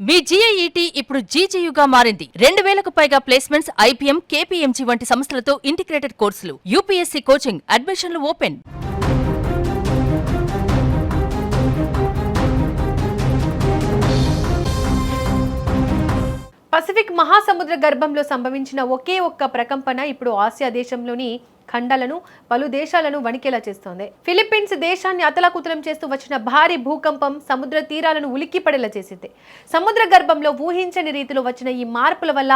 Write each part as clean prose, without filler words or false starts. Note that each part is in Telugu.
మీ జీఐఈటీ ఇప్పుడు జీజేయుగా మారింది. 2000కు పైగా ప్లేస్మెంట్స్, ఐపీఎం, కేపీఎంజీ వంటి సంస్థలతో ఇంటిగ్రేటెడ్ కోర్సులు. యూపీఎస్సీ కోచింగ్, అడ్మిషన్లు ఓపెన్. పసిఫిక్ మహాసముద్ర గర్భంలో సంభవించిన ఒకే ఒక్క ప్రకంపన ఇప్పుడు ఆసియా దేశంలోని ఖండాలను, పలు దేశాలను వణికేలా చేస్తోంది. ఫిలిప్పీన్స్ దేశాన్ని అతలాకుతలం చేస్తూ వచ్చిన భారీ భూకంపం సముద్ర తీరాలను ఉలిక్కిపడేలా చేసింది. సముద్ర గర్భంలో ఊహించని రీతిలో వచ్చిన ఈ మార్పుల వల్ల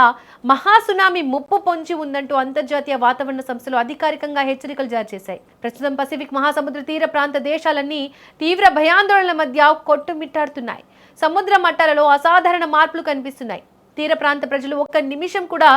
మహాసునామీ ముప్పు పొంచి ఉందంటూ అంతర్జాతీయ వాతావరణ సంస్థలు అధికారికంగా హెచ్చరికలు జారీ చేశాయి. ప్రస్తుతం పసిఫిక్ మహాసముద్ర తీర ప్రాంత దేశాలన్నీ తీవ్ర భయాందోళనల మధ్య కొట్టుమిట్టాడుతున్నాయి. సముద్ర మట్టాలలో అసాధారణ మార్పులు కనిపిస్తున్నాయి. తీర ప్రాంత ప్రజలు ఒక్క నిమిషం కూడా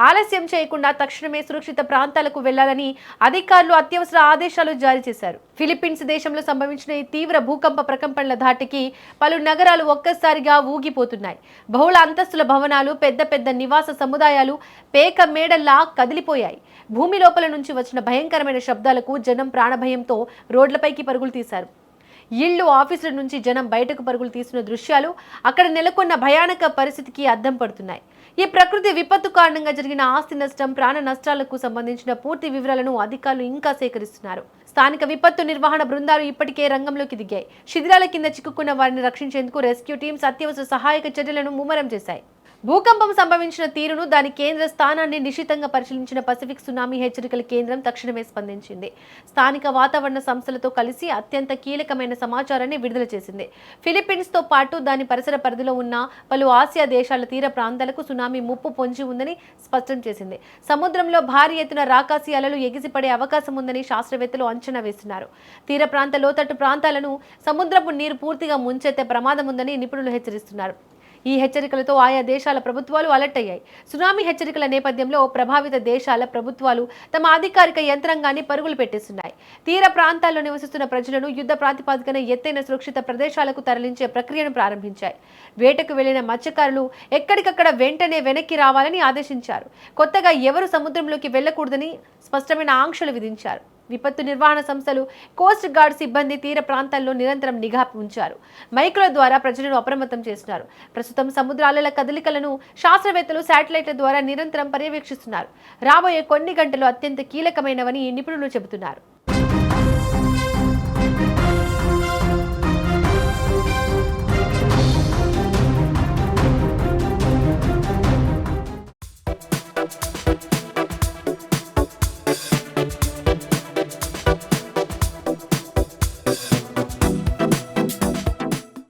ఆలస్యం చేయకుండా తక్షణమే సురక్షిత ప్రాంతాలకు వెళ్లాలని అధికారులు అత్యవసర ఆదేశాలు జారీ చేశారు. ఫిలిప్పీన్స్ దేశంలో సంభవించిన ఈ తీవ్ర భూకంప ప్రకంపనల ధాటికి పలు నగరాలు ఒక్కసారిగా ఊగిపోతున్నాయి. బహుళ అంతస్తుల భవనాలు, పెద్ద పెద్ద నివాస సముదాయాలు పేక మేడల్లా కదిలిపోయాయి. భూమి లోపల నుంచి వచ్చిన భయంకరమైన శబ్దాలకు జనం ప్రాణభయంతో రోడ్లపైకి పరుగులు తీశారు. ఇళ్లు, ఆఫీసుల నుంచి జనం బయటకు పరుగులు తీసిన దృశ్యాలు అక్కడ నెలకొన్న భయానక పరిస్థితికి అద్దం పడుతున్నాయి. ఈ ప్రకృతి విపత్తు కారణంగా జరిగిన ఆస్తి నష్టం, ప్రాణ నష్టాలకు సంబంధించిన పూర్తి వివరాలను అధికారులు ఇంకా సేకరిస్తున్నారు. స్థానిక విపత్తు నిర్వహణ బృందాలు ఇప్పటికే రంగంలోకి దిగాయి. శిథిలాల కింద చిక్కుకున్న వారిని రక్షించేందుకు రెస్క్యూ టీమ్స్ అత్యవసర సహాయక చర్యలను ముమ్మరం చేశాయి. భూకంపం సంభవించిన తీరును, దాని కేంద్ర స్థానాన్ని నిశితంగా పరిశీలించిన పసిఫిక్ సునామీ హెచ్చరికల కేంద్రం తక్షణమే స్పందించింది. స్థానిక వాతావరణ సంస్థలతో కలిసి అత్యంత కీలకమైన సమాచారాన్ని విడుదల చేసింది. ఫిలిప్పీన్స్ తో పాటు దాని పరిసర పరిధిలో ఉన్న పలు ఆసియా దేశాల తీర ప్రాంతాలకు సునామీ ముప్పు పొంచి ఉందని స్పష్టం చేసింది. సముద్రంలో భారీ ఎత్తున రాకాసి అలలు ఎగిసిపడే అవకాశం ఉందని శాస్త్రవేత్తలు అంచనా వేస్తున్నారు. తీర ప్రాంత లోతట్టు ప్రాంతాలను సముద్రపు నీరు పూర్తిగా ముంచెత్తే ప్రమాదం ఉందని నిపుణులు హెచ్చరిస్తున్నారు. ఈ హెచ్చరికలతో ఆయా దేశాల ప్రభుత్వాలు అలర్ట్ అయ్యాయి. సునామీ హెచ్చరికల నేపథ్యంలో ప్రభావిత దేశాల ప్రభుత్వాలు తమ అధికారిక యంత్రాంగాన్ని పరుగులు పెట్టిస్తున్నాయి. తీర ప్రాంతాల్లో నివసిస్తున్న ప్రజలను యుద్ధ ప్రాతిపదికన ఎత్తైన సురక్షిత ప్రదేశాలకు తరలించే ప్రక్రియను ప్రారంభించాయి. వేటకు వెళ్లిన మత్స్యకారులు ఎక్కడికక్కడ వెంటనే వెనక్కి రావాలని ఆదేశించారు. కొత్తగా ఎవరు సముద్రంలోకి వెళ్లకూడదని స్పష్టమైన ఆంక్షలు విధించారు. విపత్తు నిర్వహణ సంస్థలు, కోస్ట్ గార్డ్ సిబ్బంది తీర ప్రాంతాల్లో నిరంతరం నిఘా ఉంచారు. మైకుల ద్వారా ప్రజలను అప్రమత్తం చేస్తున్నారు. ప్రస్తుతం సముద్ర అలల కదలికలను శాస్త్రవేత్తలు శాటిలైట్ల ద్వారా నిరంతరం పర్యవేక్షిస్తున్నారు. రాబోయే కొన్ని గంటలు అత్యంత కీలకమైనవని నిపుణులు చెబుతున్నారు.